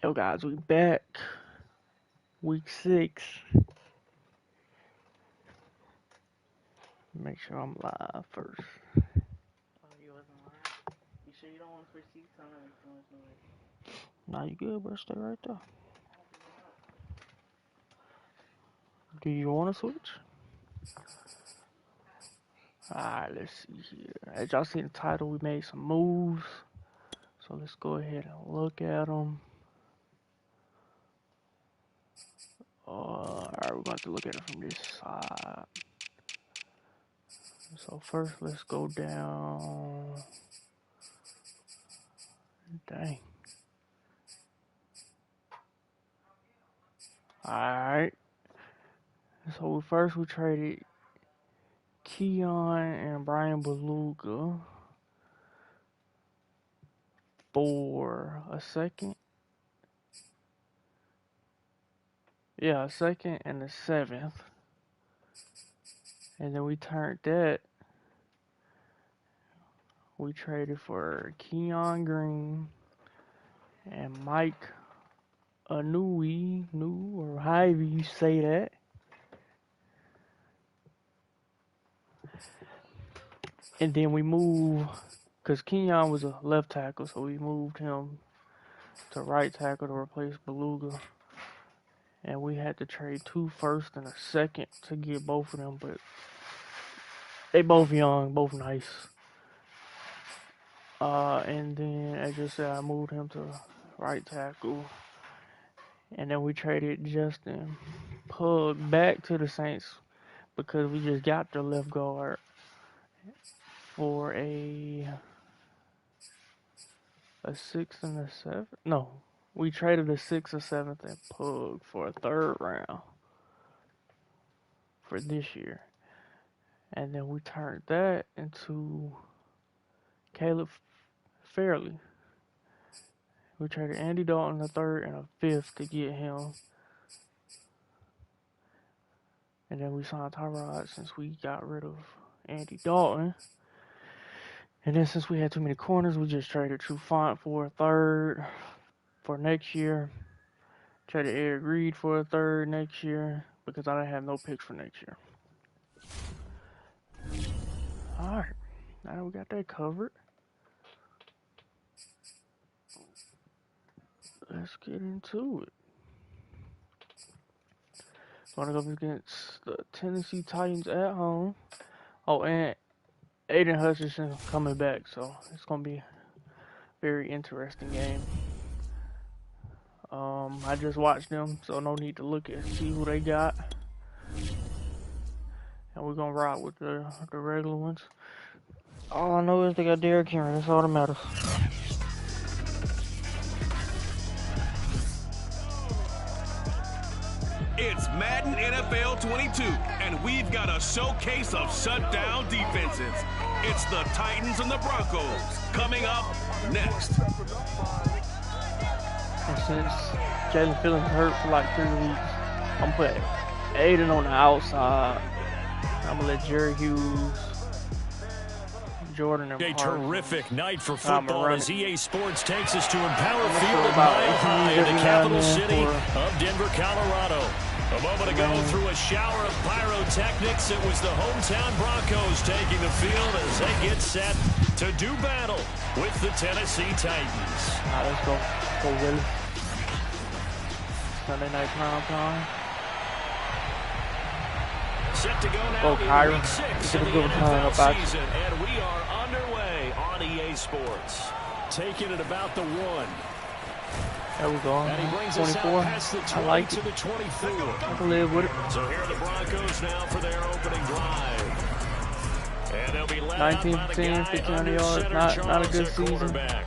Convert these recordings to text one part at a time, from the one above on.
Yo guys, we back. Week 6. Make sure I'm live first. Oh, you wasn't live? You sure you don't want to switch seats? I know it's too much noise. Nah, you good, bro? Stay right there. Do you want to switch? Alright, let's see here. As y'all see the title, we made some moves. So let's go ahead and look at them. Alright, we're going to look at it from this side. So first, let's go down. Dang. Alright. So first we traded Keon and Brian Beluga for a second. Yeah, a second and a 7th. And then we turned that. We traded for Keon Green and Mike Anui, or however you say that. And then we moved, because Keon was a left tackle, so we moved him to right tackle to replace Beluga. And we had to trade 2 firsts and a second to get both of them, but they both young, both nice. And then, as I said, I moved him to right tackle. And then we traded Justin Pug back to the Saints because we just got the left guard for a 6th and a 7th. No, we traded a 6th or 7th and Pug for a 3rd round for this year. And then we turned that into Caleb Fairley. We traded Andy Dalton a 3rd and a 5th to get him. And then we signed Tyrod since we got rid of Andy Dalton. And then since we had too many corners, we just traded Trufant for a 3rd for next year. Traded Eric Reed for a 3rd next year because I didn't have no picks for next year. Alright, now we got that covered. Let's get into it. Going to go against the Tennessee Titans at home. Oh, and Aiden Hutchinson coming back, so it's going to be a very interesting game. I just watched them, so no need to look at see who they got. And we're going to ride with the regular ones. All I know is they got Derrick Henry. That's all that matters. It's Madden NFL 22, and we've got a showcase of shutdown defenses. It's the Titans and the Broncos coming up next. And since Jalen Phillips hurt for like 3 weeks, I'm putting Aiden on the outside. I'm going to let Jerry Hughes, Jordan, and A Parsons. terrific night for football as EA Sports takes us to Empower Field at Mile High in the capital city of Denver, Colorado. A moment ago, through a shower of pyrotechnics, it was the hometown Broncos taking the field as they get set to do battle with the Tennessee Titans. All right, let's go. Go, Willie. Sunday night prime time. Set to go now Go, Kyron. in week 6 Get of a the good time NFL about season, and we are underway on EA Sports. Taking it about the 1. There we go. And he brings us out 24. past the 20 I like to it. the 24. I can live with it. So here are the Broncos now for their opening drive. And they'll be led 19 out by the 10, guy 1500 under yards. center, Not a Charles, good at season. quarterback.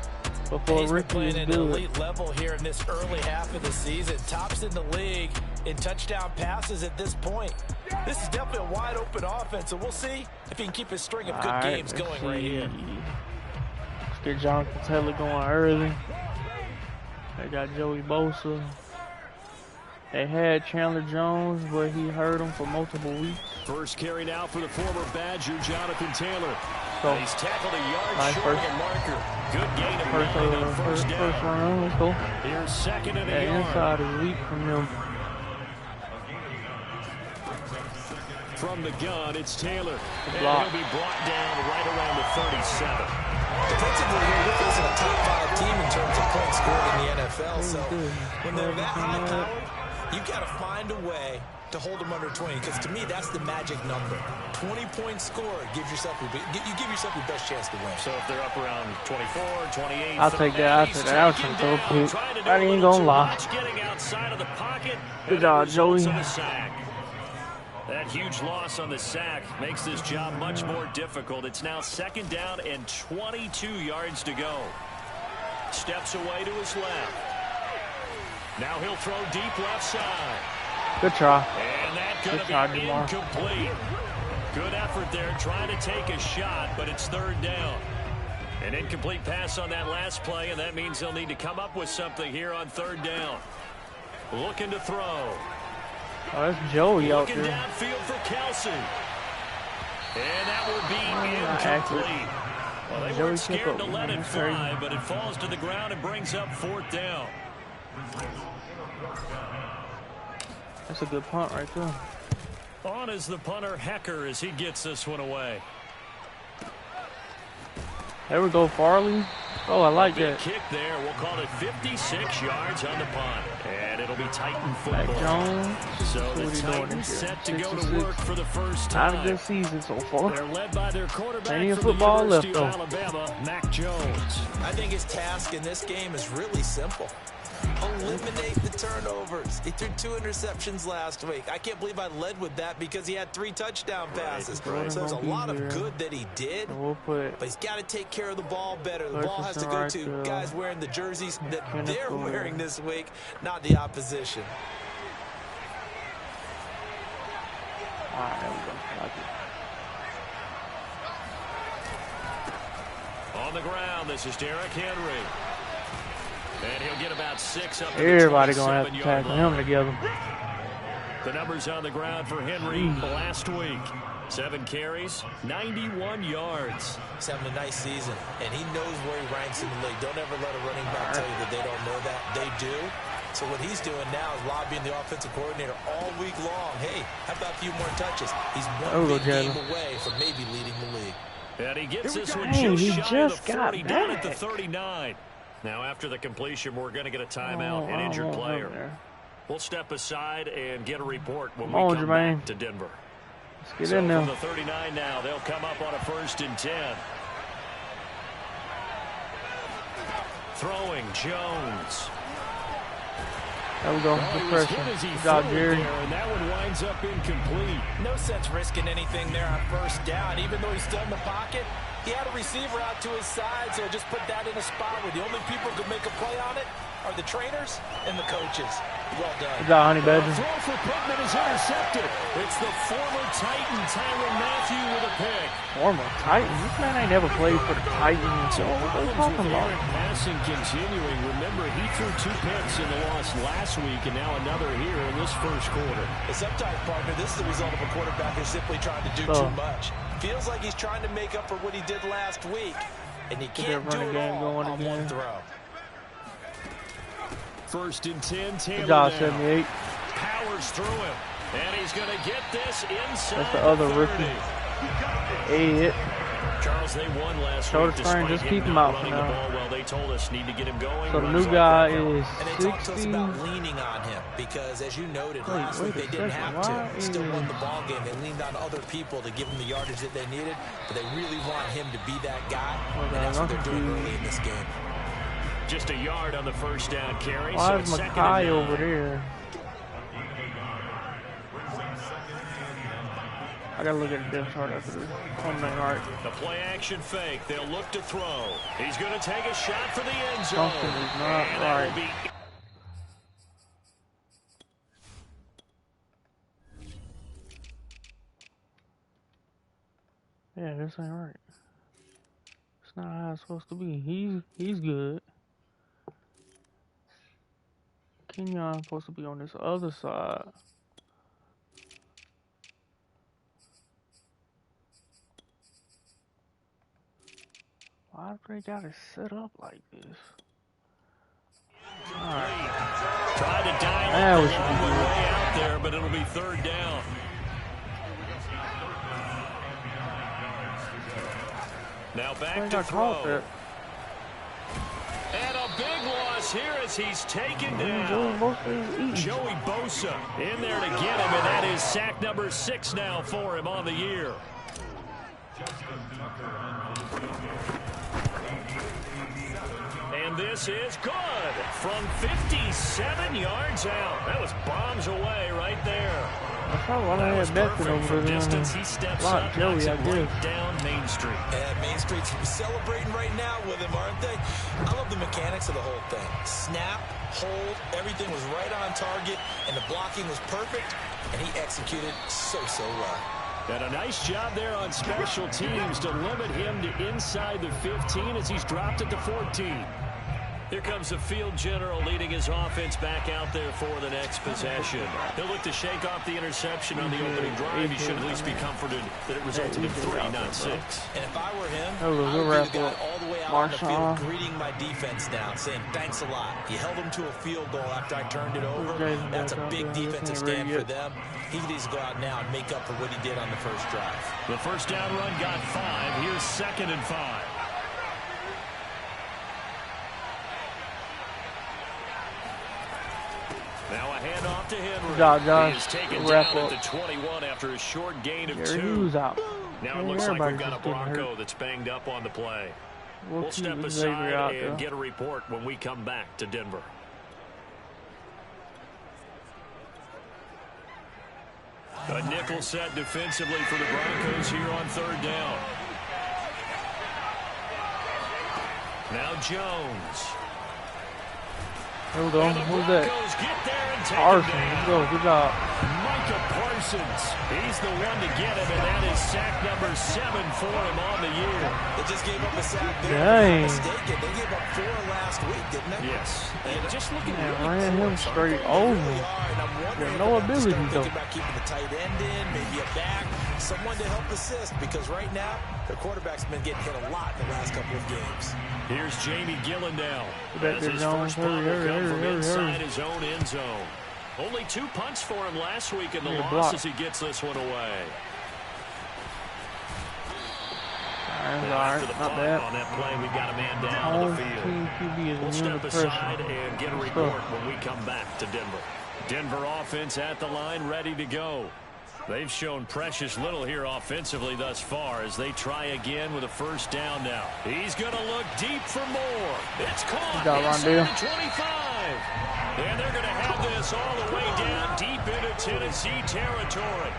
Before He's been Ricky playing is at an good. elite level here in this early half of the season. Tops in the league in touchdown passes at this point. This is definitely a wide open offense, and we'll see if he can keep his string of good games going right here. Let's get Jonathan Taylor going early. They got Joey Bosa. They had Chandler Jones, but he hurt him for multiple weeks. First carry now for the former Badger, Jonathan Taylor. go. He's tackled a yard Nice short first. of the marker. Good gain of 9 on first down. First run, let's go. Here's second and a That yard. inside is weak from them. From the gun, it's Taylor. And block. he'll be brought down right around the 37. Defensively, this isn't a top 5 team in terms of points scored in the NFL. So when they're that high powered, you got to find a way to hold them under 20. Because to me, that's the magic number. 20 points scored gives yourself you give yourself your best chance to win. So if they're up around 24, 28, I'll take that. I'll take that. I was trying to throw a pick. I ain't gonna lie. Getting outside of the pocket. Good job, Joey. That huge loss on the sack makes this job much more difficult. It's now second down and 22 yards to go. Steps away to his left. Now he'll throw deep left side. Good try. And that could Good be try, incomplete. Good effort there trying to take a shot, but it's third down. An incomplete pass on that last play, and that means they'll need to come up with something here on third down. Looking to throw. Oh, that's Joey out Looking there. downfield for Kelsey. And that will be incomplete. Well, they weren't scared to let it fly, but it falls to the ground and brings up fourth down. That's a good punt right there. On is the punter, Hecker, as he gets this one away. There we go, Farley. Oh, I like Big that. kick there. We'll call it 56 yards on the punt. And it'll be Titan Mac football. Jones. So the What Titans set to go to work for the first time. Not a good season so far. They're led by their quarterback Plenty of from football the left, University though. of Alabama, Mac Jones. I think his task in this game is really simple. Eliminate the turnovers. He threw 2 interceptions last week. I can't believe I led with that because he had 3 touchdown passes. Right. So there's a lot of good that he did, We'll put but he's got to take care of the ball better. The ball has to go right to guys wearing the jerseys that Kenneth they're Fuller. wearing this week, not the opposition. All right, there we go. I like it. On the ground, this is Derrick Henry. And he'll get about 6 up. Everybody gonna have to tackle him together. The numbers on the ground for Henry last week. 7 carries, 91 yards. He's having a nice season, and he knows where he ranks in the league. Don't ever let a running back tell you that they don't know that. They do. So what he's doing now is lobbying the offensive coordinator all week long. Hey, how about a few more touches? He's one big game away from maybe leading the league. And he gets this one Dang, just he shy of just the got 40, down at the back. 39. Now, after the completion, we're going to get a timeout, an injured player. We'll step aside and get a report when we come back to Denver. Let's get in there. From the 39 now, they'll come up on a 1st and 10. Throwing, Jones. There we go. Good pressure. Good job, Jerry. And that one winds up incomplete. No sense risking anything there on 1st down. Even though he's still in the pocket, he had a receiver out to his side, so just put that in a spot where the only people who could make a play on it are the trainers and the coaches. Well done. Good job, Honey Badger. Throw for Pittman is intercepted. It's the former Titan, Tyrann Mathieu, with a pick. Former Titans? This man ain't never played for the Titans. So what are you talking about? Passing continuing. Remember, he threw 2 picks in the loss last week, and now another here in this first quarter. And sometimes, partner, this is the result of a quarterback who's simply trying to do too much. Feels like he's trying to make up for what he did last week, and he can't do it all on one throw. 1st and 10, Taylor. Good job, now 78. powers through him, and he's going to get this inside. That's the other rookie. Hey, Charles, they won last shoulder week. strain, just keep him out for now. Well, they told us need to get him going. So the new guy is And they talked to us 60. about leaning on him because, as you noted, last week they didn't have to. Still won the ball game. They leaned on other people to give them the yardage that they needed, but they really want him to be that guy, and that's what they're doing early in this game. Just a yard on the 1st down carry. Why So is it's Mackay 2nd and 9. over there? I gotta look at the depth chart after this. Right. The play action fake. They'll look to throw. He's going to take a shot for the end zone. Something is not and that will right. Yeah, this ain't right. It's not how it's supposed to be. He's good. Kenyon's supposed to be on this other side. Why do they got it set up like this? Tried to dial it the long way out there, but it'll be third down. Now back to throw. And a big loss here as he's taken down. Joey Bosa in there to get him, and that is sack number 6 now for him on the year. And this is good from 57 yards out. That was bombs away right there. That's probably why they had Madden over there. Distance, he steps up, knocks it right down Main Street. And Main Street's celebrating right now with him, aren't they? I love the mechanics of the whole thing. Snap, hold, everything was right on target, and the blocking was perfect, and he executed so well. And a nice job there on special teams to limit him to inside the 15 as he's dropped it to 14. Here comes the field general leading his offense back out there for the next possession. He'll look to shake off the interception on the opening drive. He should at least be comforted that it resulted in 3, not 6. And if I were him, I would be the guy all the way out on the field greeting my defense down, saying thanks a lot. You held him to a field goal after I turned it over. That's a big defensive stand for them. He needs to go out now and make up for what he did on the first drive. The first down run got 5. Here's 2nd and 5. Now a handoff to Henry. He is taken down at the 21 after a short gain of 2. Now it looks like we've got a Bronco that's banged up on the play. We'll step aside and get a report when we come back to Denver. A nickel set defensively for the Broncos here on 3rd down. Now Jones. Here we go. Who's that? Parsons. Let's go. Good job. Micah Parsons. He's the one to get him, and that is sack number 7 for him on the year. They just gave up a sack there. Dang. They gave up 4 last week, didn't they? Yes. And just looking at ran him straight over. There's no ability though. Thinking about keeping the tight end in, maybe a back, someone to help assist, because right now the quarterback's been getting hit a lot in the last couple of games. Here's Jamie Gillandale. As his first punt will come from inside his own end zone. Only 2 punts for him last week in the loss as he gets this one away. After the punt on that play, we've got a man down on the field. We'll step aside and get a report when we come back to Denver. Denver offense at the line, ready to go. They've shown precious little here offensively thus far as they try again with a first down now. He's going to look deep for more. It's caught inside the 25. And they're going to have this all the way down deep into Tennessee territory.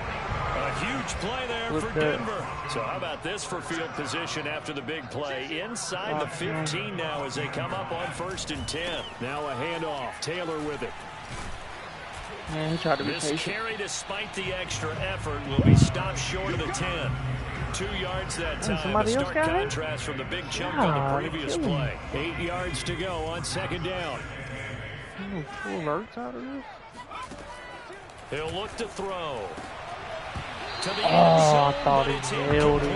A huge play there for Denver. So how about this for field position after the big play? Inside the 15 now as they come up on 1st and 10. Now a handoff. Taylor with it. Man, he tried to be this patient. Carry, despite the extra effort, will be stopped short of the 10. 2 yards that time. A stark contrast from the big chunk on the previous play. 8 yards to go on 2nd down. Full alerts out of this. He'll look to throw. To the I thought he nailed it.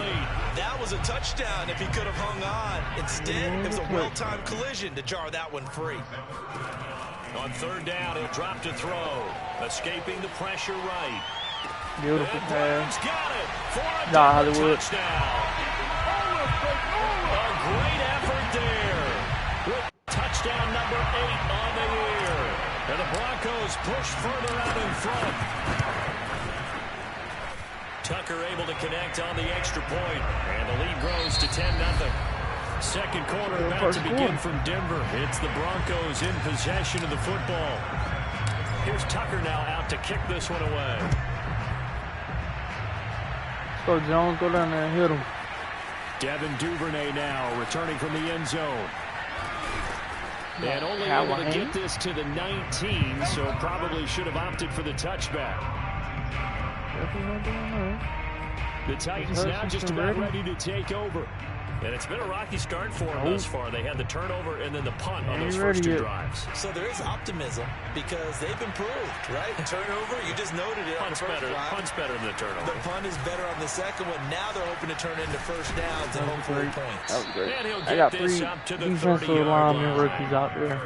That was a touchdown if he could have hung on. Instead, it was a well-timed collision to jar that one free. On 3rd down, he'll drop to throw. Escaping the pressure right. Beautiful pass. Got it for a touchdown. A great effort there. With touchdown number 8 on the year. And the Broncos push further out in front. Tucker able to connect on the extra point. And the lead grows to 10-0. Second quarter about to begin from Denver. It's the Broncos in possession of the football. Here's Tucker now out to kick this one away. So Jones, go down there and hit him. Devin Duvernay now returning from the end zone. And only able to get this to the 19, so probably should have opted for the touchback. The Titans now just about ready to take over. And it's been a rocky start for them thus far. They had the turnover and then the punt on those first 2 drives. So there is optimism because they've improved, right? Turnover, you just noted it. Punt's better than the turnover. The punt is better on the second one. Now they're hoping to turn into first downs and hope for points. That was great. And he'll I get got this 3 up to the defensive 30-yard linemen rookies out there.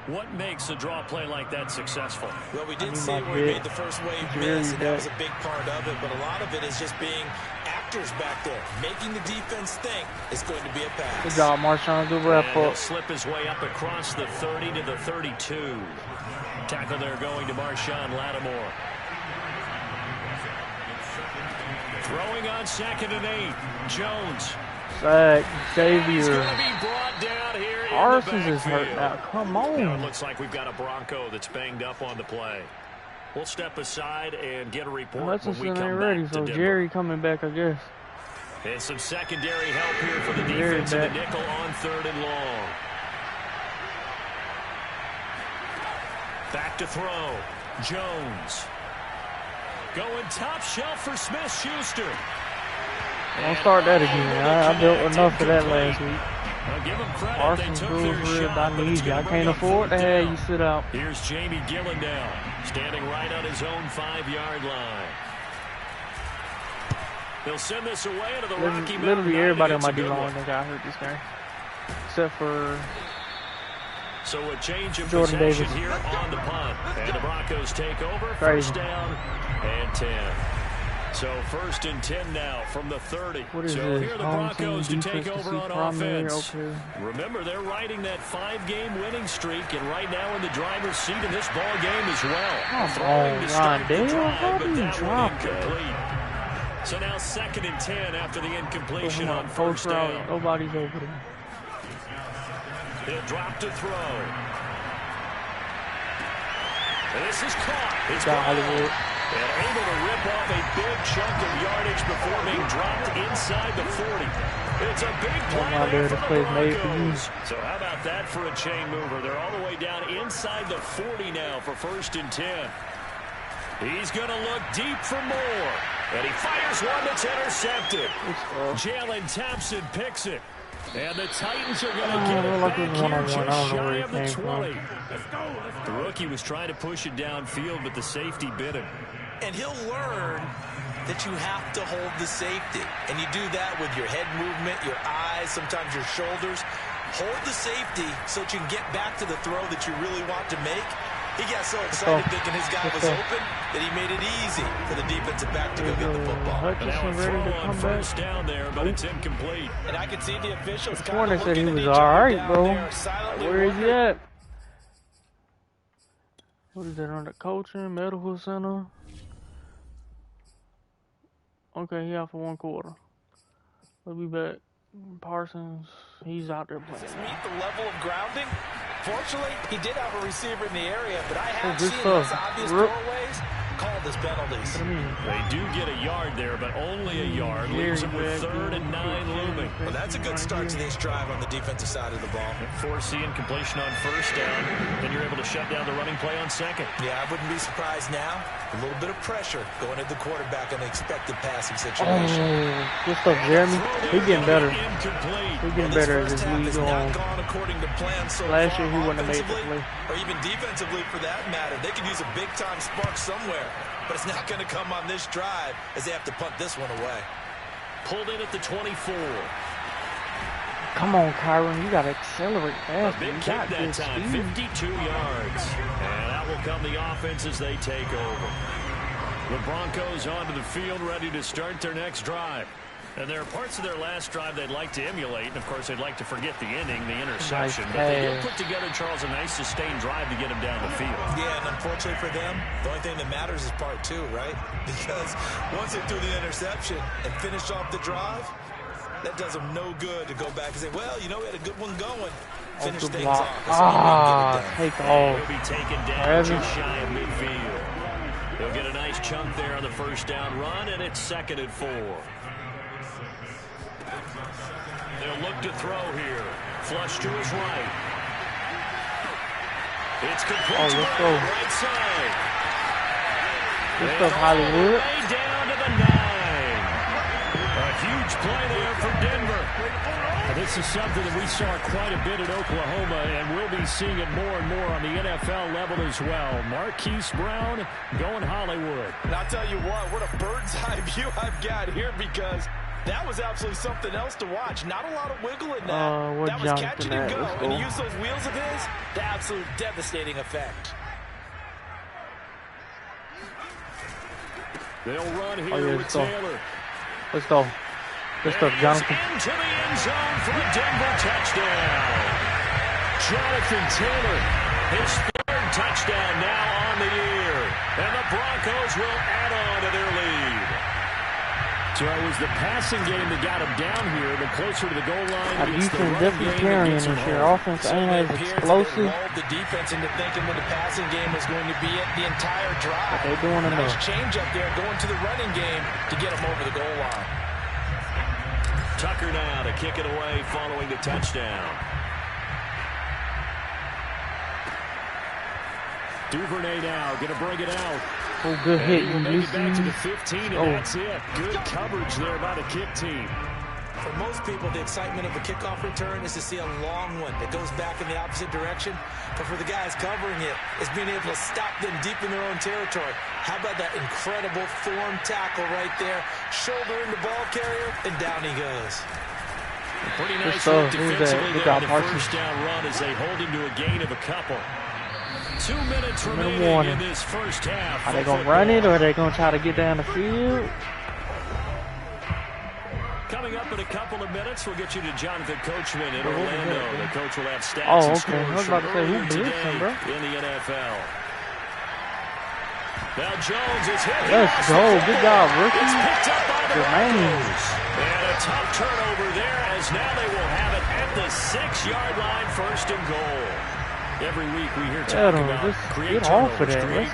What makes a draw play like that successful? Well, we did see where he made the first wave miss, and that was a big part of it. But a lot of it is just being actors back there, making the defense think it's going to be a pass. Good job, Marshawn. Good wrap up. He'll slip his way up across the 30 to the 32. Tackle there going to Marshawn Lattimore. Throwing on 2nd and 8. Jones. Sack, Xavier. He's going to be brought down here. Parsons is hurt now. Come on. Now it looks like we've got a Bronco that's banged up on the play. We'll step aside and get a report when we come ready, back so to Denver. Jerry coming back, I guess. And some secondary help here for the defense in the nickel on 3rd and long. Back to throw. Jones. Going top shelf for Smith-Schuster. Don't start that again. I built enough of that last week. Give him credit. Parsons rules rib. I need you. I can't afford to have you sit out. Here's Jamie Gillendow standing right on his own 5-yard line. They'll send this away into the Rocky Mountain. Literally everybody on my D-line got hurt this game, except for so a change of Jordan possession Davis. here on the punt. And the Broncos take over. Crazy. First down and 10. So 1st and 10 now from the 30. What is so this? here are the Broncos to take over on offense. Okay. Remember, they're riding that 5-game winning streak, and right now in the driver's seat in this ball game as well. Come on, Rondale. How do you drop incomplete. So now 2nd and 10 after the incompletion on first down. Nobody's over there. He'll drop to throw. And this is caught. It's Hollywood. And able to rip off a big chunk of yardage before being dropped inside the 40. It's a big play there for the Broncos. So how about that for a chain mover? They're all the way down inside the 40 now for 1st and 10. He's going to look deep for more. And he fires one that's intercepted. Jalen Thompson picks it. And the Titans are going to get it back here just shy of the 20. The rookie was trying to push it downfield, but the safety bit him. And he'll learn that you have to hold the safety. And you do that with your head movement, your eyes, sometimes your shoulders. Hold the safety so that you can get back to the throw that you really want to make. He got so excited thinking his guy was open that he made it easy for the defensive back to go get the football. And now a throw on first down there, but it's incomplete. And I can see the officials kind of looking at each other down. Bro. Where is he at? What is that, on the coaching, medical center? Okay, he out for 1 quarter. We'll be back. Parsons, he's out there playing. Does this meet the level of grounding? Fortunately, he did have a receiver in the area, but I have good seen stuff. less obvious throwaways called as penalties. They do get a yard there, but only a yard. Leaves them with 3rd and 9 looming. Well, that's a good start to this drive on the defensive side of the ball. Force the incompletion on first down, then you're able to shut down the running play on 2nd. Yeah, I wouldn't be surprised now. A little bit of pressure going at the quarterback in the expected passing situation. Oh, good stuff, Jeremy. He's getting better. He's getting better as this this half league is goes not on. gone according to plan so Last far, year, he wouldn't have made the offensively, play. or even defensively for that matter. They could use a big-time spark somewhere, but it's not going to come on this drive as they have to punt this one away. Pulled in at the 24. Come on, Kyron. You got to accelerate fast. A big You kick got that this time, speed. 52 yards. And out will come the offense as they take over. The Broncos onto the field ready to start their next drive. And there are parts of their last drive they'd like to emulate. And, of course, they'd like to forget the ending, the interception. Nice but they did pass. put together, Charles, a nice sustained drive to get them down the field. Yeah, and unfortunately for them, the only thing that matters is part 2, right? Because once they threw the interception and finished off the drive, that does them no good to go back and say, well, you know, we had a good one going. Finish things off. Take He'll off. be taken down just shy of midfield. He'll get a nice chunk there on the first down run, and it's 2nd and 4. They'll look to throw here. Flush to his right. It's complete to let's the go. right side. Good stuff, Hollywood. Way down to the 9. A huge play there for Denver. This is something that we saw quite a bit at Oklahoma, and we'll be seeing it more and more on the NFL level as well. Marquise Brown going Hollywood. And I'll tell you what a bird's eye view I've got here, because that was absolutely something else to watch. Not a lot of wiggle in that. That was catch it and go. And he used those wheels of his, the absolute devastating effect. They'll run here with Taylor. Let's go. Good stuff, Jonathan. Into the end zone for a Denver touchdown. Jonathan Taylor, his third touchdown now on the year. And the Broncos will add on to their lead. So it was the passing game that got him down here, but closer to the goal line. Our defense definitely carrying this year. Offense ain't as explosive. The defense into thinking that the passing game was going to be it the entire drive. But they're doing enough. Nice change up there, going to the running game to get them over the goal line. Tucker now to kick it away following the touchdown. Duvernay now going to bring it out. Oh, good hit. And make it back to the 15, and that's it. Good coverage there by the kick team. For most people, the excitement of a kickoff return is to see a long one that goes back in the opposite direction. But for the guys covering it, it's being able to stop them deep in their own territory. How about that incredible form tackle right there? Shouldering the ball carrier, and down he goes. Pretty nice work defensively there on the first down run as they hold him to a gain of a couple. 2 minutes remaining in this first half. Are they going to run it, or are they going to try to get down the field? Coming up in a couple of minutes, we'll get you to Jonathan Coachman in Orlando. The coach will have stats and scores I was about to say, who today bro? in the NFL. Now Jones is hit. Let's go. Good job, rookie. It's picked up by the Broncos. And a tough turnover there, as now they will have it at the 6-yard line, 1st and goal. Every week we hear talk about create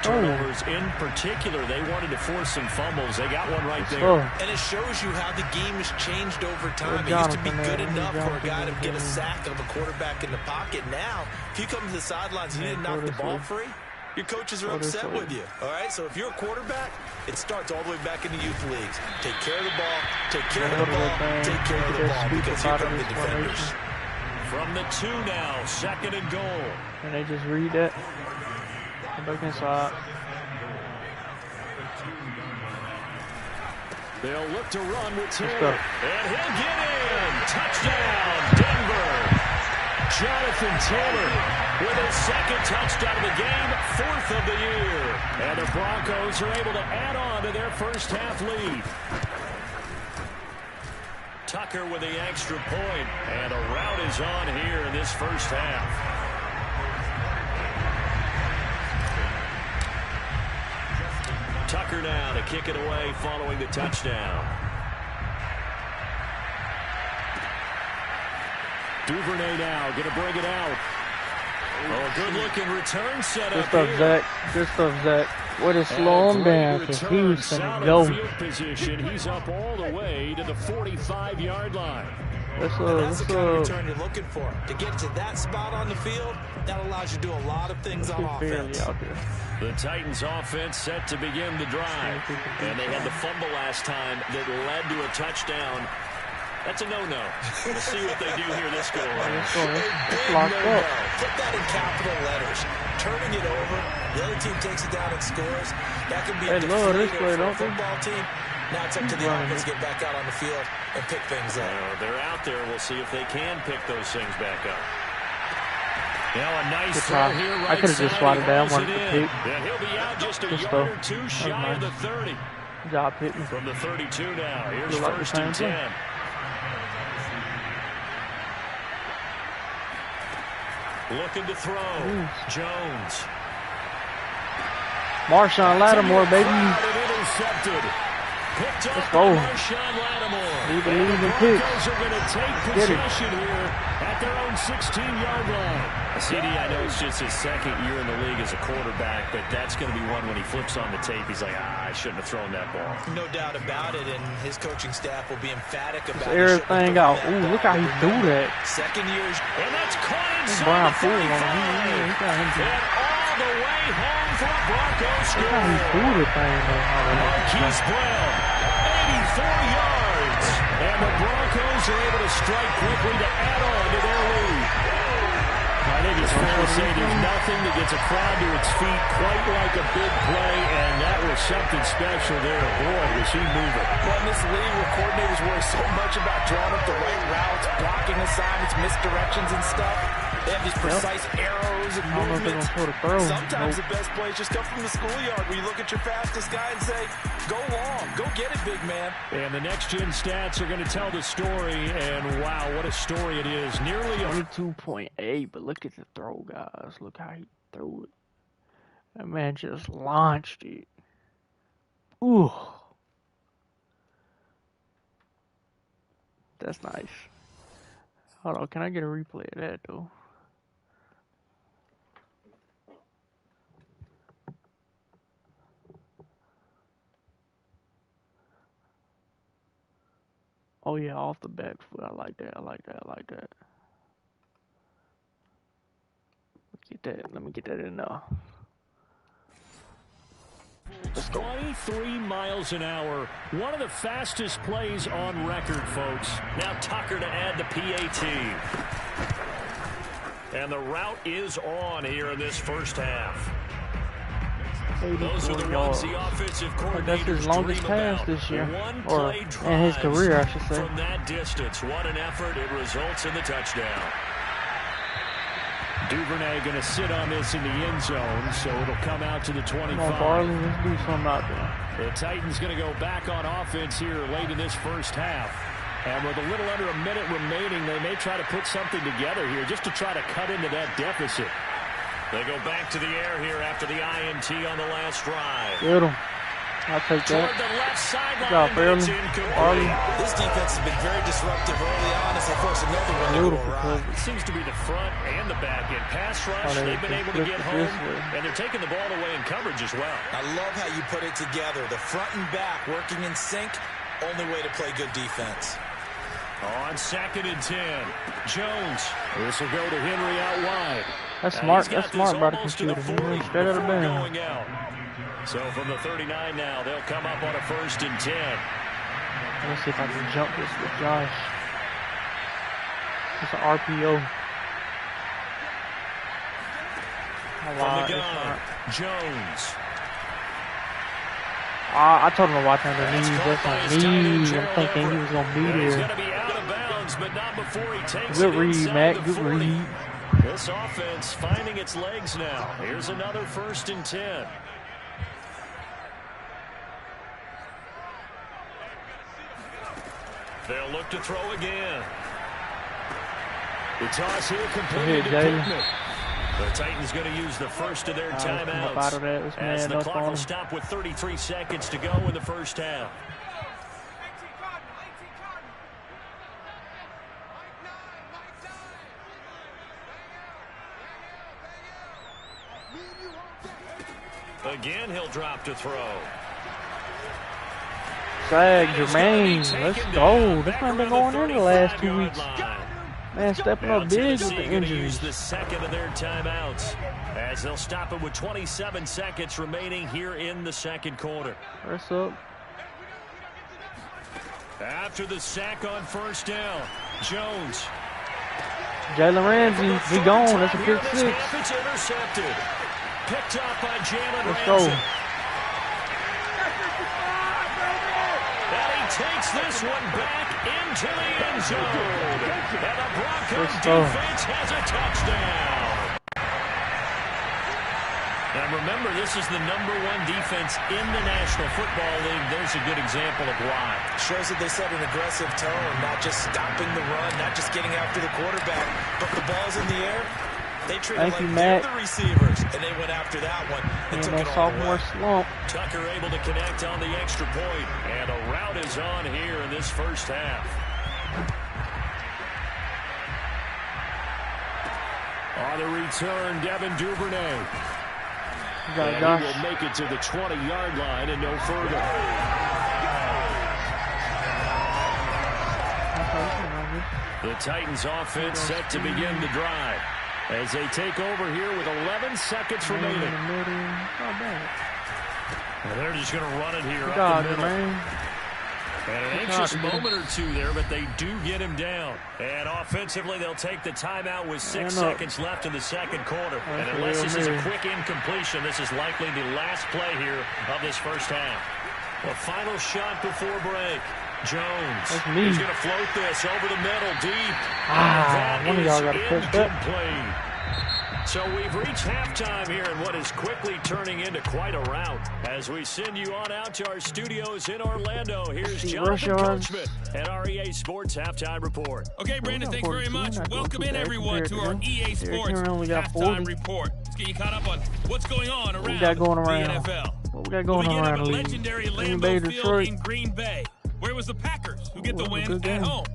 turnovers. In particular, they wanted to force some fumbles. They got one right there. And it shows you how the game has changed over time. It used to be good enough for a guy to get a sack of a quarterback in the pocket. Now, if you come to the sidelines and you didn't knock the ball free, your coaches are upset with you. All right? So if you're a quarterback, it starts all the way back in the youth leagues. Take care of the ball. Take care of the ball. Take care of the ball, because here come the defenders. From the 2 now, 2nd and goal. And they just read that. Come back inside. They'll look to run with Taylor. And he'll get in. Touchdown, Denver. Jonathan Taylor with his 2nd touchdown of the game, 4th of the year. And the Broncos are able to add on to their first half lead. Tucker with the extra point, and a rout is on here in this first half. Tucker now to kick it away following the touchdown. Duvernay now going to bring it out. Oh, good-looking return set up here. Good stuff, Zach. Way to slow him down, because he was going to go. Position. He's up all the way to the 45-yard line. That's the kind of return you're looking for. To get to that spot on the field, that allows you to do a lot of things on offense. The Titans offense set to begin the drive. And they had the fumble last time that led to a touchdown. That's a no-no. We'll see what they do here this go around. It's locked up. Put that in capital letters. Turning it over, the other team takes it down and scores. That can be a defeater for a football team. Now it's up to the offense to get back out on the field and pick things up. They're out there. We'll see if they can pick those things back up. Now a nice throw here right I could have just swatted down one for pick. And he'll be out just a yard or two shy of the 30. Good job hitting. From the 32 now. Here's 1st and 10. Looking to throw. Jones. Marshawn Lattimore, baby. Intercepted. Let's go. We believe in picks. Broncos are going to take possession here at their own 16-yard line. CD, I know it's just his 2nd year in the league as a quarterback, but that's going to be one when he flips on the tape. He's like, I shouldn't have thrown that ball. No doubt about it, and his coaching staff will be emphatic about everything out. Ooh, look how he do that. 2nd years. And that's caught inside Brian the 35. And all the way home for a Broncos score. Look how he do the thing, though. Marquise Brown, 84 yards. And the Broncos are able to strike quickly to add on to their lead. I think it's fair to say there's nothing that gets a crowd to its feet quite like a big play, and that was something special there. Boy, was he moving. Well, in this league where coordinators worry so much about drawing up the right routes, blocking assignments, misdirections and stuff, they have these precise arrows and movements. Sometimes the best plays just come from the schoolyard where you look at your fastest guy and say, go long, go get it, big man. And the next-gen stats are going to tell the story, and wow, what a story it is. Nearly 22.8, but look at the throw, guys. Look how he threw it. That man just launched it. Ooh. That's nice. Hold on, can I get a replay of that, though? Oh, yeah, off the back foot. I like that. I like that. I like that. Get that. Let me get that in there. Let's go. 23 miles an hour. One of the fastest plays on record, folks. Now Tucker to add the PAT. And the route is on here in this first half. Those are the ones the offensive coordinators that's his longest pass this year, or in his career, I should say. From that distance, what an effort! It results in the touchdown. Duvernay going to sit on this in the end zone, so it'll come out to the 25. Come on, Barley, let's do something out there. The Titans going to go back on offense here late in this first half. And with a little under a minute remaining, they may try to put something together here just to try to cut into that deficit. They go back to the air here after the INT on the last drive. Get him. I'll take that. Toward the left sideline. Good job, Barley. This defense has been very disruptive early on as they force another one to go awry. It seems to be the front and the back end. Pass rush, they've been able to get home, and they're taking the ball away in coverage as well. I love how you put it together. The front and back working in sync, only way to play good defense. On 2nd and 10, Jones. This will go to Henry out wide. That's smart. That's smart by the computer. Straight out of bounds. So from the 39 now, they'll come up on a 1st and 10. Let's see if I can jump this with Josh. It's an RPO. From the gun, Jones. I told him to watch underneath. That's my knee. I'm thinking he was going to be there. He's going to be out of bounds, but not before he takes Good it read, Matt. Good 40. read. This offense finding its legs now. Here's another 1st and 10. They'll look to throw again. The toss here completed to Pittman. The Titans going to use the first of their timeouts as the clock will stop with 33 seconds to go in the first half. Again, he'll drop to throw. Sag, Jermaine, let's go. This man been going in the last 2 weeks. Man, stepping up big with the injuries. The second of their timeouts as they'll stop it with 27 seconds remaining here in the second quarter. Press up. After the sack on 1st down, Jones. Jalen Ramsey, he gone. That's a pick 6. It's intercepted. Picked up by Jalen Let's Ramsey. go. And he takes this one back into the end zone. And the Broncos defense has a touchdown. And remember, this is the #1 defense in the National Football League. There's a good example of why. Shows that they set an aggressive tone, not just stopping the run, not just getting after the quarterback, but the ball's in the air. They treated like they're the receivers, and they went after that one and took it all away. Slump. Tucker able to connect on the extra point, and a route is on here in this first half. On the return, Devin Duvernay. And he will make it to the 20-yard line and no further. The Titans offense set to begin the drive as they take over here with 11 seconds remaining. And they're just going to run it here up the middle. And an anxious moment or two there, but they do get him down. And offensively, they'll take the timeout with 6 seconds left in the second quarter. And unless this is a quick incompletion, this is likely the last play here of this first half. The final shot before break. Jones is going to float this over the middle deep. One of y'all got to catch that. So we've reached halftime here in what is quickly turning into quite a rout. As we send you on out to our studios in Orlando, here's Jonathan Coachman at our EA Sports Halftime Report. Okay, Brandon, thanks very much. Welcome in, everyone, to our EA Sports Halftime Report. Let's get you caught up on what's going on around the NFL. What we got going on around the league? Legendary Lambeau Field in Green Bay, where it was the Packers who get the win at home.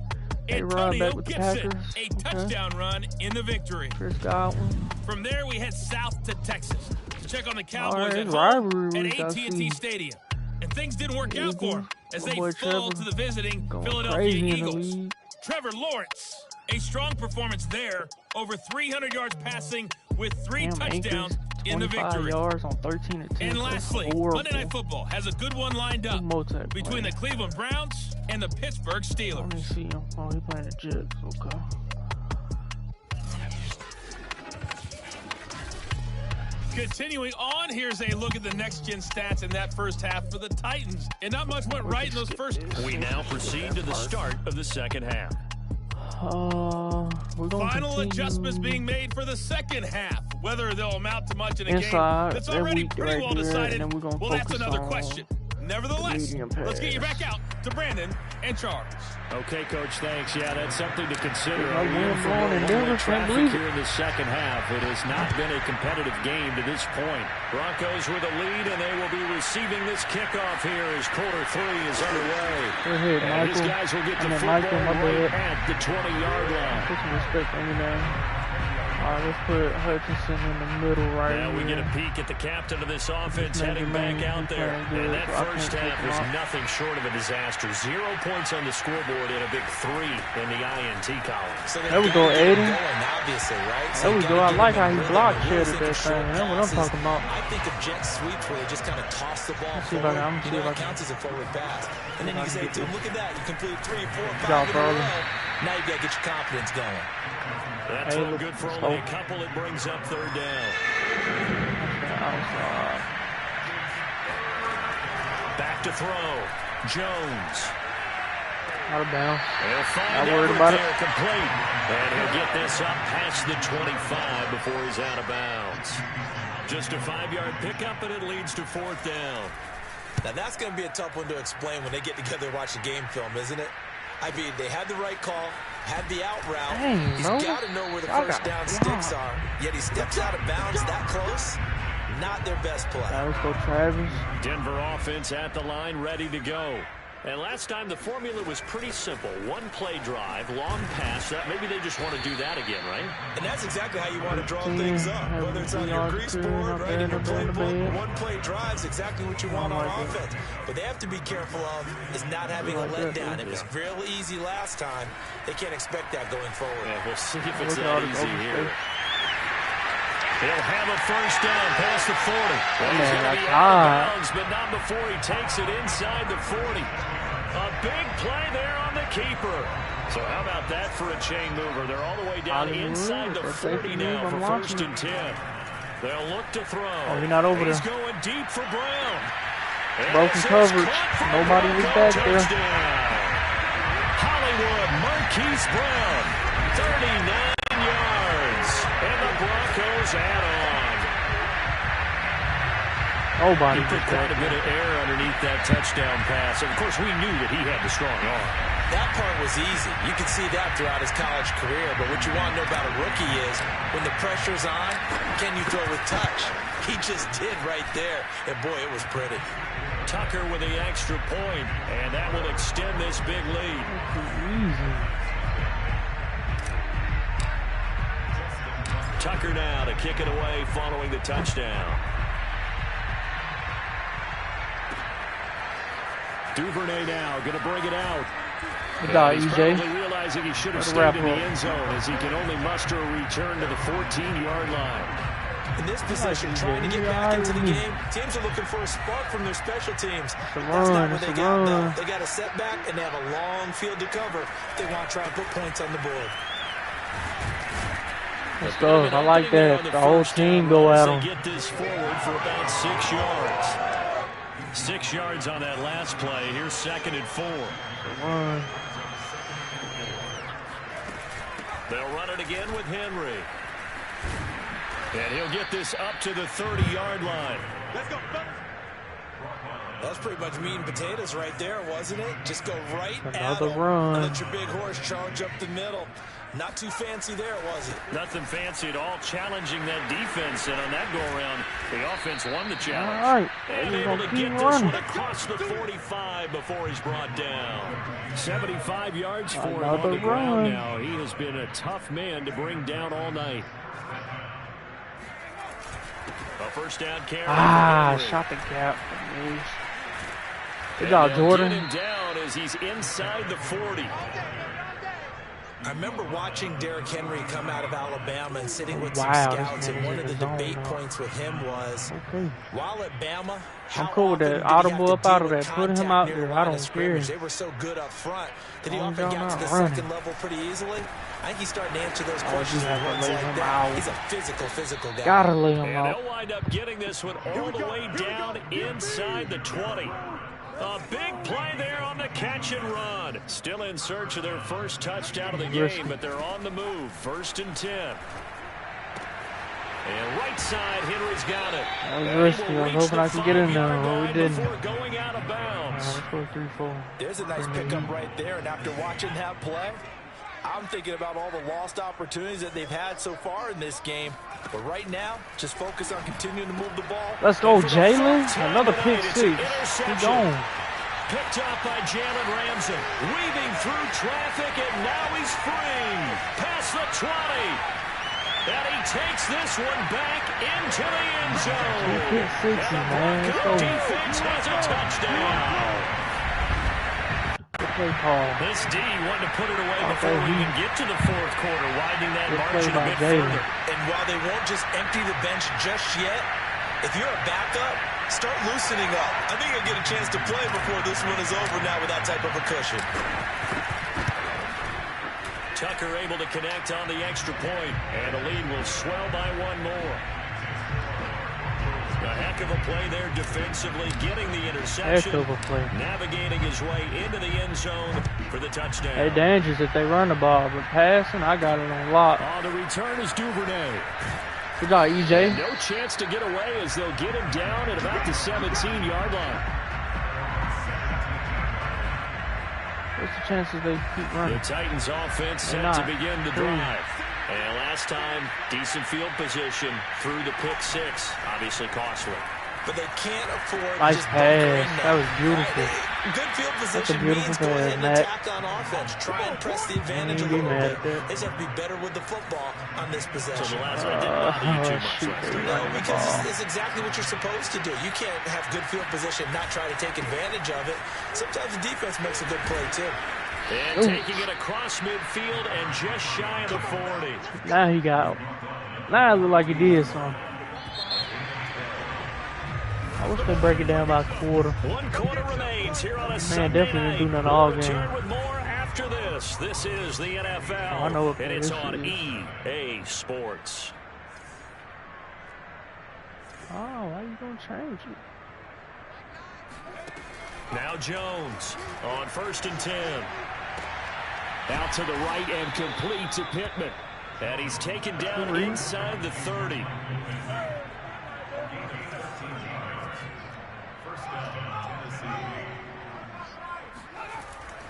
Antonio Gibson, a touchdown run in the victory. Chris Godwin. From there, we head south to Texas to check on the Cowboys at home at AT&T Stadium. And things didn't work out for them as they fall to the visiting Philadelphia Eagles. Trevor Lawrence, a strong performance there, over 300 yards passing with 3 touchdowns in the victory. Yards on 13 attempts. And lastly, Monday Night Football has a good one lined up between the Cleveland Browns and the Pittsburgh Steelers. Let me see him. Oh, he's playing the Jets. Okay. Continuing on, here's a look at the next-gen stats in that first half for the Titans. And not much went right in those first. We now proceed to the start of the second half. Final adjustments being made for the second half. Whether they'll amount to much in a game that's already pretty well decided, well, that's another question. Nevertheless, let's get you back out to Brandon and Charles. Okay, Coach, thanks. Yeah, that's something to consider. Traffic here in the second half. It has not been a competitive game to this point. Broncos with a lead, and they will be receiving this kickoff here as quarter 3 is underway. And these guys will get the football right at the 20-yard line. Put some respect on you, man. All right, let's put Hutchinson in the middle right now. We get a peek at the captain of this offense heading back out there. And that first half was nothing short of a disaster. 0 points on the scoreboard and a big 3 in the INT column. So there we go, Aiden. Obviously, right? There we go. I like how he blocked shit at that thing. That's what I'm talking about. I think of jet sweeps where they just kind of toss the ball forward. It counts as a forward pass. And then you can say, dude, look at that. You completed 3, 4, 5 in a row. Now you got to get your confidence going. That's all good for only a couple. It brings up third down. Back to throw. Jones. Out of bounds. He'll find Everett there complete. And he'll get this up past the 25 before he's out of bounds. Just a 5-yard pickup, and it leads to fourth down. Now that's going to be a tough one to explain when they get together and watch the game film, isn't it? I mean, they had the right call, had the out route. He's got to know where the first down sticks are. Yet he steps out of bounds that close. Not their best play. Let's go, Travis. Denver offense at the line, ready to go. And last time the formula was pretty simple. 1 play drive, long pass. Maybe they just want to do that again, right? And that's exactly how you want to draw things up. Whether it's on your grease board, right, in your playbook, 1 play drive is exactly what you want on offense. What they have to be careful of is not having a letdown. It was real easy last time. They can't expect that going forward. Yeah, we'll see if it's that easy here. He'll have a first down past the 40. Well, he's going to be out of bounds, but not before he takes it inside the 40. A big play there on the keeper. So how about that for a chain mover? They're all the way down inside the 40 now for first and 10. They'll look to throw. Oh, he's not over there. He's going deep for Brown. Broken coverage. Nobody was back there. Hollywood Marquise Brown, 39 yards. And the Broncos add on. Nobody. He put quite a bit of air underneath that touchdown pass. And, of course, we knew that he had the strong arm. That part was easy. You can see that throughout his college career. But what you want to know about a rookie is when the pressure's on, can you throw with touch? He just did right there. And, boy, it was pretty. Tucker with the extra point, and that will extend this big lead. Tucker now to kick it away following the touchdown. Duvernay now going to bring it out. Good job, he's EJ. probably realizing he should have stayed in the end zone as he can only muster a return to the 14-yard line. In this position, trying to get back into the game, teams are looking for a spark from their special teams. That's not what they got, though. They got a setback, and they have a long field to cover if they want to try and put points on the board. Let's go. I like that. The whole team go at them. Get this forward for about 6 yards. 6 yards on that last play. Here's 2nd and 4. They'll run it again with Henry. And he'll get this up to the 30-yard line. Let's go. That's pretty much meat and potatoes right there, wasn't it? Just go right at them and let your big horse charge up the middle. Not too fancy there, was it? Nothing fancy at all, challenging that defense. And on that go-around, the offense won the challenge. All right. And able to get this one across the 45 before he's brought down. 75 yards for him on the ground now. He has been a tough man to bring down all night. A first down carry. Shot the gap. Good job, Jordan. Get him down as he's inside the 40. I remember watching Derrick Henry come out of Alabama and sitting with some scouts, and one of the debate points with him was, while at Bama, I'm cool with that. Audible up out of that. Put him out there. I don't care. They were so good up front that he often got to the second level pretty easily. I think he's starting to answer those questions with words like that. He's a physical guy. Gotta lay him out. And they'll wind up getting this one all the way down inside the 20. A big play there on the catch and run. Still in search of their first touchdown of the game, but they're on the move. 1st and 10. And right side, Henry's got it. That was risky. I was hoping I could get in there, but we didn't. Going out of bounds. Let's go 3-4. There's a nice pickup right there, and after watching that play, I'm thinking about all the lost opportunities that they've had so far in this game. But right now, just focus on continuing to move the ball. Let's go, Jalen. Another pick 6. Keep going. Picked off by Jalen Ramsey. Weaving through traffic, and now he's free. Past the 20. And he takes this one back into the end zone. Pick 6, man. Let's go. Defense has a touchdown. This D wanted to put it away before we even get to the 4th quarter, widening that margin a bit further. And while they won't just empty the bench just yet, if you're a backup, start loosening up. I think you'll get a chance to play before this one is over now with that type of a cushion. Tucker able to connect on the extra point, and the lead will swell by 1 more. A heck of a play there defensively, getting the interception, heck of a play. Navigating his way into the end zone for the touchdown. Hey, dangerous if they run the ball, but passing, I got it on lock. On the return is Duvernay. Good job, EJ. And no chance to get away as they'll get him down at about the 17-yard line. What's the chances they keep running? The Titans offense set to begin the drive. And last time, decent field position through the pick 6. Obviously costly. But they can't afford nice just pass. That was beautiful. Good field position means go ahead and attack on offense. Try and press the advantage a little bit. They just have to be better with the football on this possession. So the last one didn't bother you too much, right? No, because it's exactly what you're supposed to do. You can't have good field position, not try to take advantage of it. Sometimes the defense makes a good play, too. And taking it across midfield and just shy of the 40. Now he got. Now it looked like he did something. I wish they break it down by a quarter. 1 quarter remains here on a Man, Sunday definitely night. didn't do nothing all Return game. with more after this. This is the NFL. I know and it's on EA Sports. Oh, why you gonna change it? Now Jones on 1st and 10. Out to the right and complete to Pittman. And he's taken down inside the 30.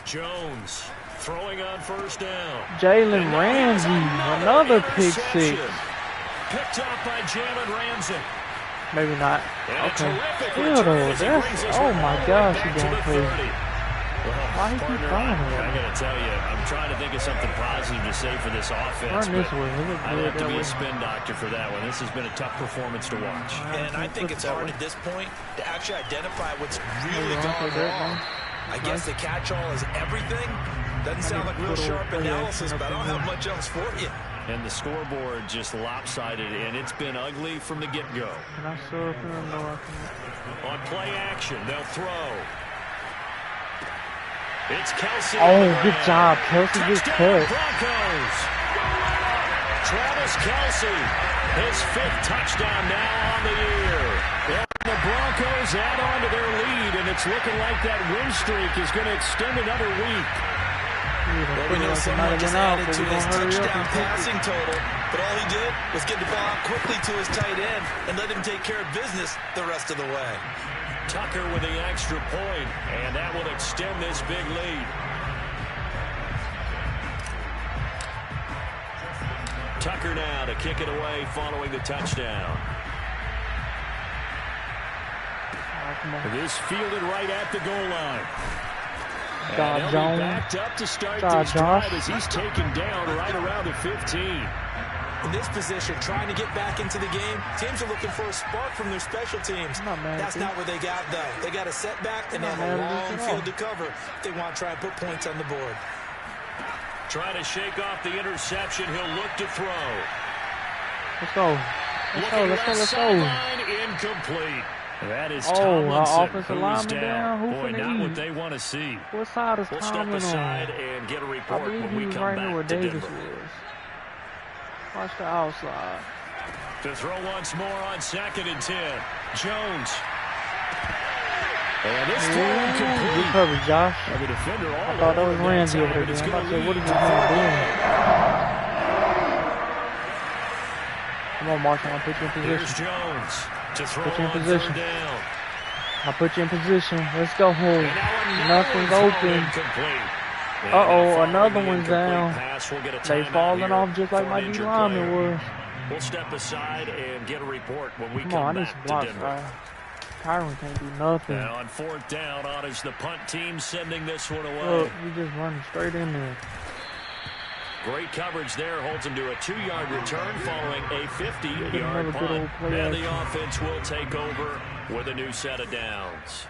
Jones throwing on 1st down. Jalen Ramsey, another pick 6. Picked up by Jalen Ramsey. Maybe not. Okay. Still though, that's, oh my gosh, he's going crazy. Why he keep throwing it? I gotta tell you, I'm trying to think of something positive to say for this offense. Run this way. I'd have to be a spin doctor for that one. This has been a tough performance to watch. And I think it's hard at this point to actually identify what's really gone wrong. I guess the catch-all is everything. Doesn't sound like real sharp analysis, but I don't have much else for you. And the scoreboard just lopsided, and it's been ugly from the get-go. Can I sub him? No, I can't. On play action, they'll throw. It's Kelsey. Oh, good job, Kelsey. Good catch. Broncos. Travis Kelsey, his 5th touchdown now on the year. And the Broncos add on to their lead, and it's looking like that win streak is going to extend another week. Well, we know someone just added to his touchdown passing total, but all he did was get the ball out quickly to his tight end and let him take care of business the rest of the way. Tucker with the extra point, and that will extend this big lead. Tucker now to kick it away following the touchdown. This fielded right at the goal line. And he'll be backed up to start this drive as he's taken down right around the 15. In this position, trying to get back into the game, teams are looking for a spark from their special teams. That's not what they got, though. They got a setback, and they have a long field to cover if they want to try and put points on the board. Trying to shake off the interception. He'll look to throw. Let's go. Let's go. Incomplete. That is Tomlinson, who's down. Boy, not what they want to see. What side is We'll step aside and get a report when we come back to Denver. Watch the outside. To throw once more on 2nd and 10. Jones. And this throw incomplete. Good coverage, Josh. The defender all I thought that was Ramsey over there. I'm about to say, what is this man doing? Come on, Marshall. I'll put you in position. Here's Jones to throw put you in on position. 3rd down. I'll put you in position. Let's go home. Nothing's open. Uh-oh, another one's down. They falling off just like my D lineman was. We'll step aside and get a report when we come come on, back to Denver. Kyron can't do nothing. Now on 4th down, on is the punt team sending this one away. Look, we just running straight in there. Great coverage there, holds him to a 2-yard return following a 50-yard punt. And the offense will take over with a new set of downs.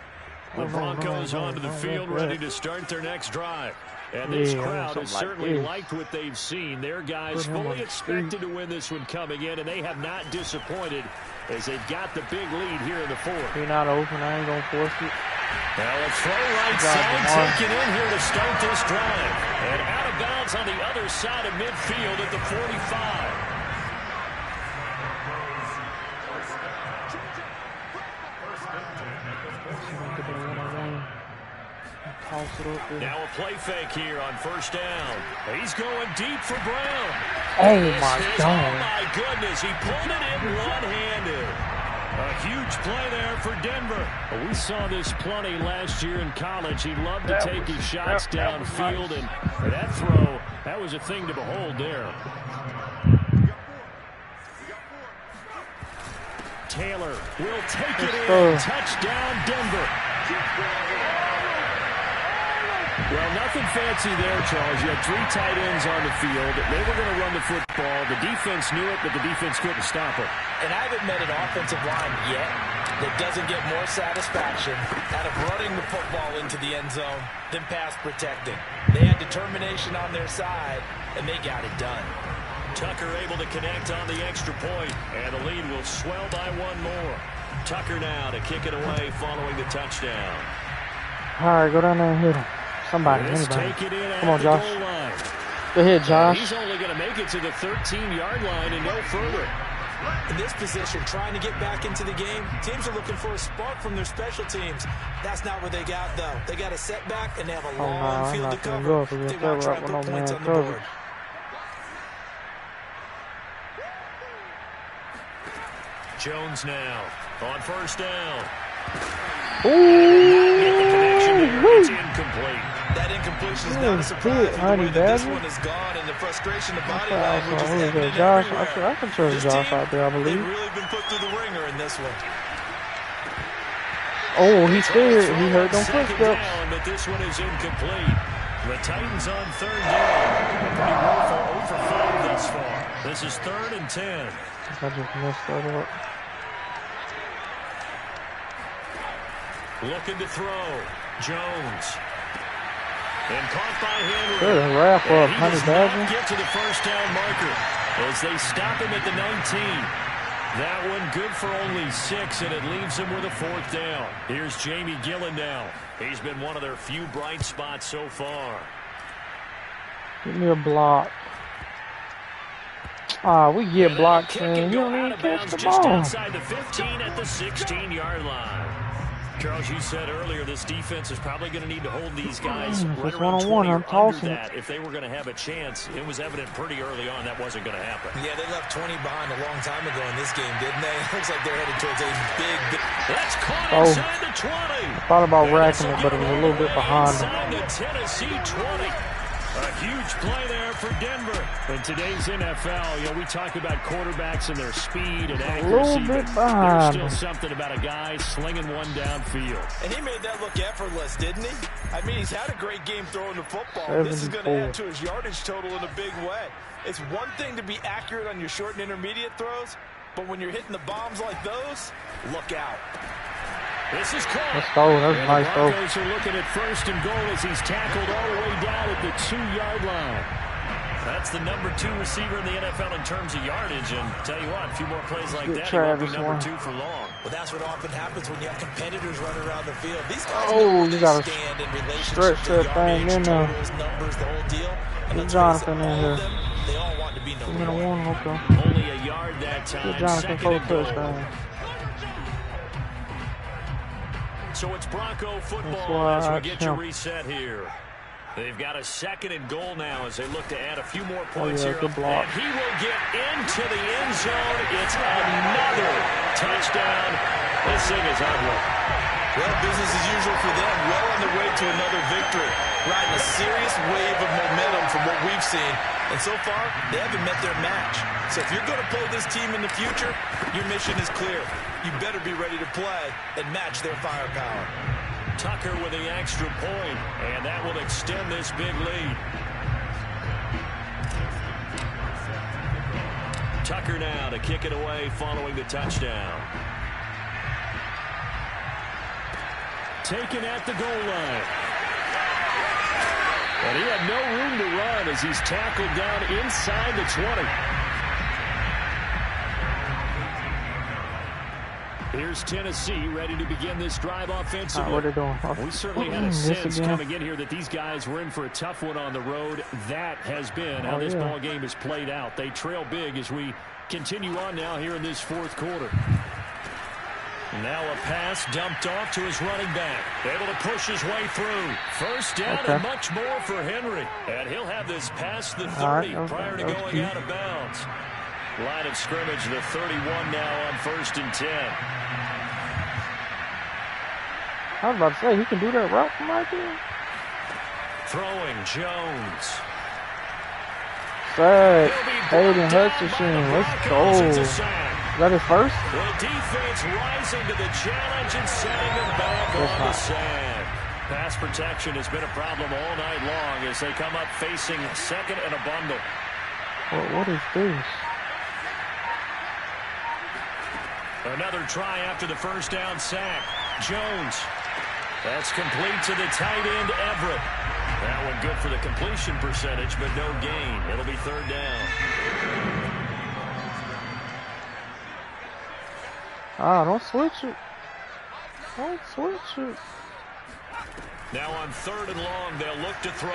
The Broncos onto the field, ready to start their next drive. And this crowd has certainly liked what they've seen. Their guys fully expected to win this one coming in, and they have not disappointed as they've got the big lead here in the 4th. You're not open. I ain't going to force it. Now a throw right side taken in here to start this drive. And out of bounds on the other side of midfield at the 45. Now a play fake here on 1st down. He's going deep for Brown. Oh, my God. Oh, my goodness. He pulled it in one-handed. A huge play there for Denver. We saw this plenty last year in college. He loved to take his shots downfield, and that throw, that was a thing to behold there. Taylor will take it in. Touchdown, Denver. Well, nothing fancy there, Charles. You had 3 tight ends on the field. They were going to run the football. The defense knew it, but the defense couldn't stop it. And I haven't met an offensive line yet that doesn't get more satisfaction out of running the football into the end zone than pass protecting. They had determination on their side, and they got it done. Tucker able to connect on the extra point, and the lead will swell by 1 more. Tucker now to kick it away following the touchdown. All right, go down there and hit him. Somebody, anybody. Come on, Josh. Go ahead, Josh. He's only going to make it to the 13-yard line and no further. In this position, trying to get back into the game, teams are looking for a spark from their special teams. That's not what they got, though. They got a setback, and they have a long field to cover. They want to try and put points on the board. Jones now on 1st down. It's incomplete. That incompletion is not a surprise with the way that this one is gone and the frustration, the body language is evident everywhere. I can trust Josh out there, I believe. They've really been put through the ringer in this one. Oh, he's scared. He heard them footsteps. But this one is incomplete. The Titans on 3rd down. Pretty woeful 0 for 5 thus far. This is 3rd and 10. I just messed that up. Looking to throw. Jones. And caught by Henry. Good wrap up, He Honey does Badger. not get to the 1st down marker. as they stop him at the 19. That one good for only 6, and it leaves him with a 4th down. Here's Jamie Gillen now. He's been one of their few bright spots so far. Give me a block. We get blocked, man. You don't even catch the ball. Just outside the 15 at the 16-yard line. Charles, you said earlier this defense is probably going to need to hold these guys right around 20 or under that if they were going to have a chance. It was evident pretty early on that wasn't going to happen. Yeah, they left 20 behind a long time ago in this game, didn't they? It looks like they're headed towards a big... That's caught inside the 20. I thought about racking it, but it was a little bit behind inside the Tennessee 20. A huge play there for Denver. In today's NFL, we talk about quarterbacks and their speed and accuracy. A little bit behind. There's still something about a guy slinging one downfield. And he made that look effortless, didn't he? I mean, he's had a great game throwing the football. 74. This is going to add to his yardage total in a big way. It's one thing to be accurate on your short and intermediate throws, but when you're hitting the bombs like those, look out. This is caught. Let's go. That's a nice throw. The Broncos are looking at 1st and goal as he's tackled all the way down at the 2-yard line. That's the number 2 receiver in the NFL in terms of yardage. And tell you what, a few more plays like that, he won't be number 2 for long. Well, that's what often happens when you have competitors running around the field. These guys you got to stand in relationship stretch to that thing in there. totals, numbers, the whole deal. And Get Jonathan in here. They all want to be number 1. Okay. Only a yard that time. Get Jonathan for a touchdown. So it's Bronco football as we get you reset here. They've got a 2nd and goal now as they look to add a few more points here. And he will get into the end zone. It's another touchdown. This thing is ugly. Well, business as usual for them. Well on their way to another victory. Riding a serious wave of momentum from what we've seen. And so far, they haven't met their match. So if you're going to play this team in the future, your mission is clear. You better be ready to play and match their firepower. Tucker with the extra point, and that will extend this big lead. Tucker now to kick it away following the touchdown. Taken at the goal line. And he had no room to run as he's tackled down inside the 20. Here's Tennessee ready to begin this drive offensively. What are they doing? We certainly had a sense coming in here that these guys were in for a tough one on the road. That has been how this ball game has played out. They trail big as we continue on now here in this 4th quarter. Now a pass dumped off to his running back. Able to push his way through. 1st down and much more for Henry. And he'll have this past the 30 prior to going out of bounds. Line of scrimmage, the 31 now on 1st and 10. I was about to say, he can do that route from right there. Throwing Jones. Sack. Hayden Hutchinson. Let's go. Is that his first? The defense rising to the challenge and sending him back on the sack. Pass protection has been a problem all night long as they come up facing 2nd and a bundle. What is this? Another try after the 1st down sack. Jones. That's complete to the tight end, Everett. That one good for the completion percentage, but no gain. It'll be 3rd down. Don't switch it. Don't switch it. Now on 3rd and long, they'll look to throw.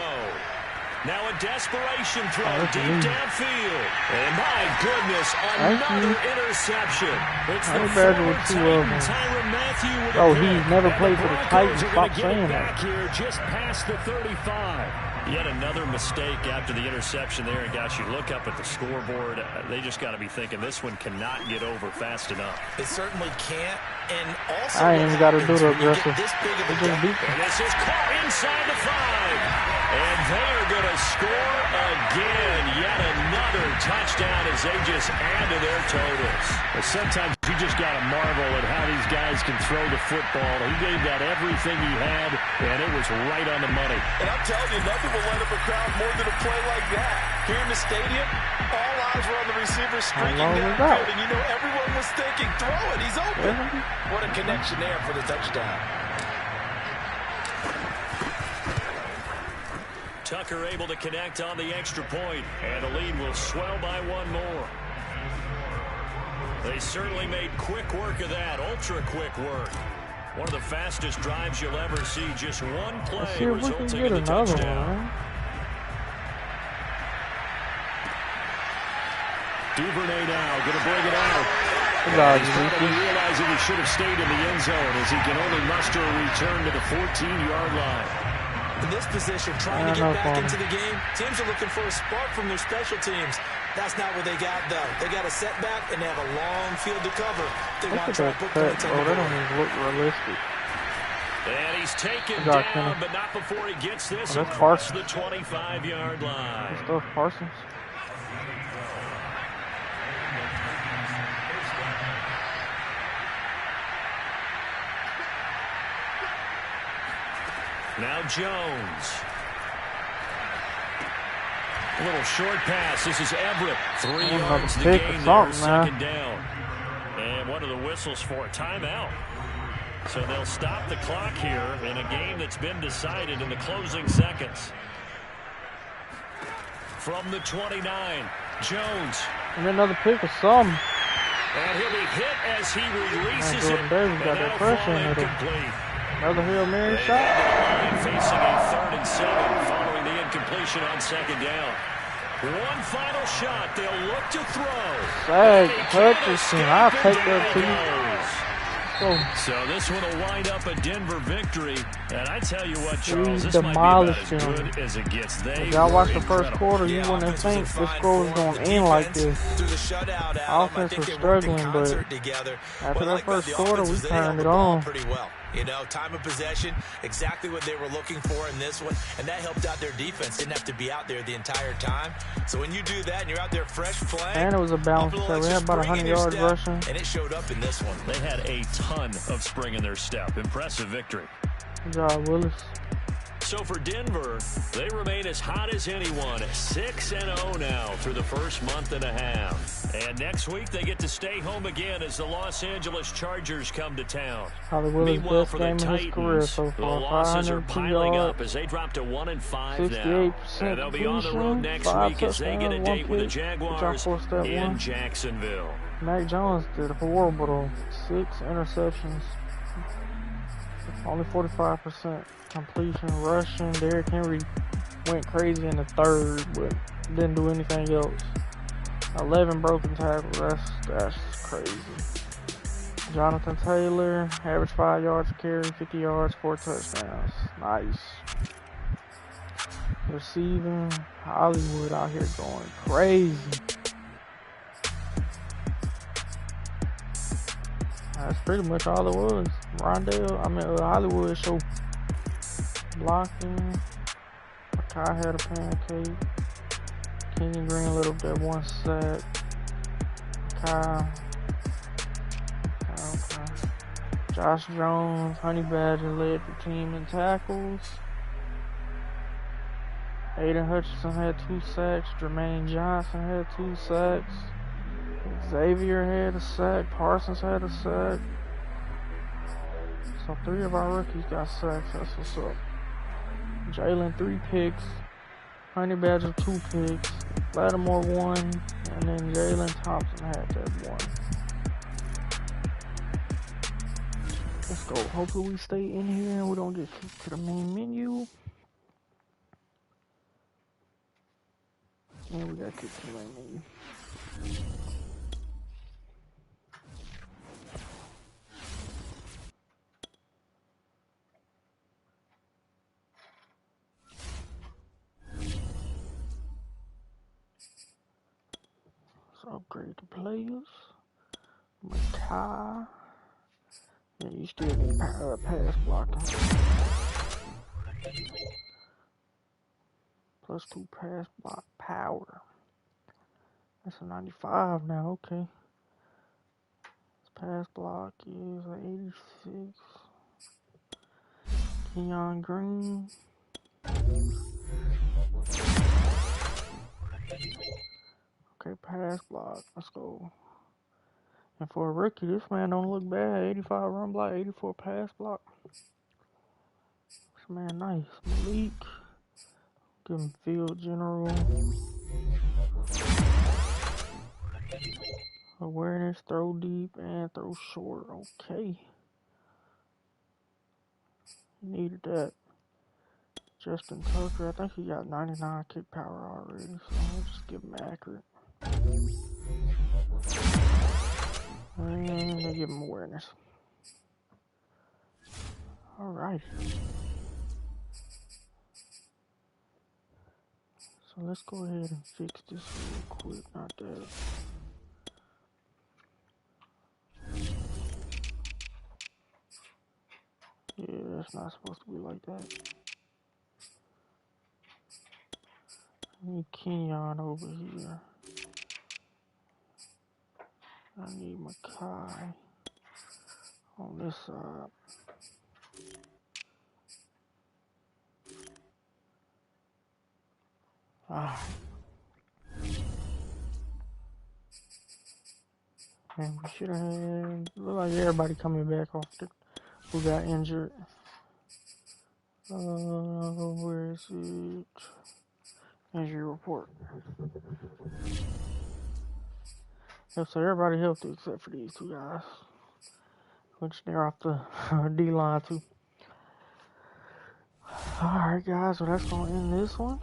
Now a desperation throw deep downfield. And my goodness, another interception. It's the 4th time Tyrann Mathieu with a he's never played for the Titans. Stop saying that. Here just past the 35. Yet another mistake after the interception there. And gosh, you look up at the scoreboard, they just got to be thinking this one cannot get over fast enough. It certainly can't. And also, I ain't even got to do the aggressive. This big of a this is caught inside the 5. And they are going to score again. Yet another touchdown as they just add to their totals. Sometimes you just got to marvel at how these guys can throw the football. He gave that everything he had, and it was right on the money. And I'm telling you, nothing will light up a crowd more than a play like that. Here in the stadium, all eyes were on the receiver streaking downfield, and you know everyone was thinking, throw it, he's open. What a connection there for the touchdown. Tucker able to connect on the extra point, and the lead will swell by one more. They certainly made quick work of that, ultra-quick work. One of the fastest drives you'll ever see, just one play resulting in the touchdown. Duvernay now going to bring it out. He's probably realizing he should have stayed in the end zone as he can only muster a return to the 14-yard line. In this position, trying to get back into the game, teams are looking for a spark from their special teams. That's not what they got, though. They got a setback, and they have a long field to cover. They want to try to put points on the board. That don't even look realistic. And he's taken down, but not before he gets this across the 25-yard line. That's stuff Parsons. Now Jones. A little short pass. This is Everett. 3 yards to the gain there, second down. And one of the whistles for a timeout. So they'll stop the clock here in a game that's been decided in the closing seconds. From the 29, Jones. And another pick or something. And he'll be hit as he releases it. Davis got that pressure in it. Another Hail Mary shot. Facing a 3rd and 7 following the incompletion on second down. One final shot. They'll look to throw. Zach Hutchinson. I'll take that too. So this one will wind up a Denver victory. And I tell you what, Charles, this might be about as good as it gets. If y'all watch the first quarter, you wouldn't think this score was going to end like this. Offense was struggling, but after that first quarter, we turned it on. You know, time of possession, exactly what they were looking for in this one, and that helped out their defense. Didn't have to be out there the entire time. So when you do that and you're out there fresh playing, and it was a balance. So we had about 100 yards rushing, and it showed up in this one. They had a ton of spring in their step. Impressive victory. Good job, Willis. So for Denver, they remain as hot as anyone, 6-0 now through the first month and a half. And next week they get to stay home again as the Los Angeles Chargers come to town. Meanwhile, for the Titans, the losses are piling up as they drop to 1-5 now. And they'll be on the road next week as they get a date with the Jaguars in Jacksonville. Mac Jones did horrible. 6 interceptions. Only 45% completion, rushing. Derrick Henry went crazy in the 3rd, but didn't do anything else. 11 broken tackles. That's crazy. Jonathan Taylor, average 5 yards per carry, 50 yards, 4 touchdowns. Nice. Receiving, Hollywood out here going crazy. That's pretty much all it was. Hollywood show blocking. Kai had a pancake. Kenyon Green lit up that 1 sack. Kai. Okay. Josh Jones, Honey Badger led the team in tackles. Aiden Hutchinson had 2 sacks. Jermaine Johnson had 2 sacks. Xavier had a sack. Parsons had a sack. So 3 of our rookies got sacks. That's what's up. Jalen 3 picks. Honey Badger 2 picks. Lattimore 1. And then Jalen Thompson had that 1. Let's go. Hopefully we stay in here and we don't get kicked to the main menu. And we got kicked to the main menu. Upgrade the players. Makai. Yeah, you still need pass blocking. Plus 2 pass block power. That's a 95 now, okay. This pass block is an 86. Kenyon Green. Okay, pass block. Let's go. And for a rookie, this man don't look bad. 85 run block, 84 pass block. This man nice. Malik. Give him field general. Awareness, throw deep, and throw short. Okay. Needed that. Justin Tucker, I think he got 99 kick power already, so I'll just give him accurate. And they give him awareness. Alright. So let's go ahead and fix this real quick. Not that. Yeah, that's not supposed to be like that. I need Kenyon over here. I need Makai on this side. And we should have had, look like everybody coming back off who got injured. Where is it? Injury report. Yep, so everybody healthy except for these two guys. Which they're off the D-line too. Alright guys, so that's gonna end this one.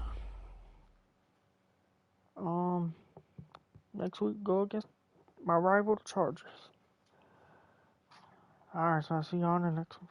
Next week go against my rival, the Chargers. Alright, so I'll see you on the next one.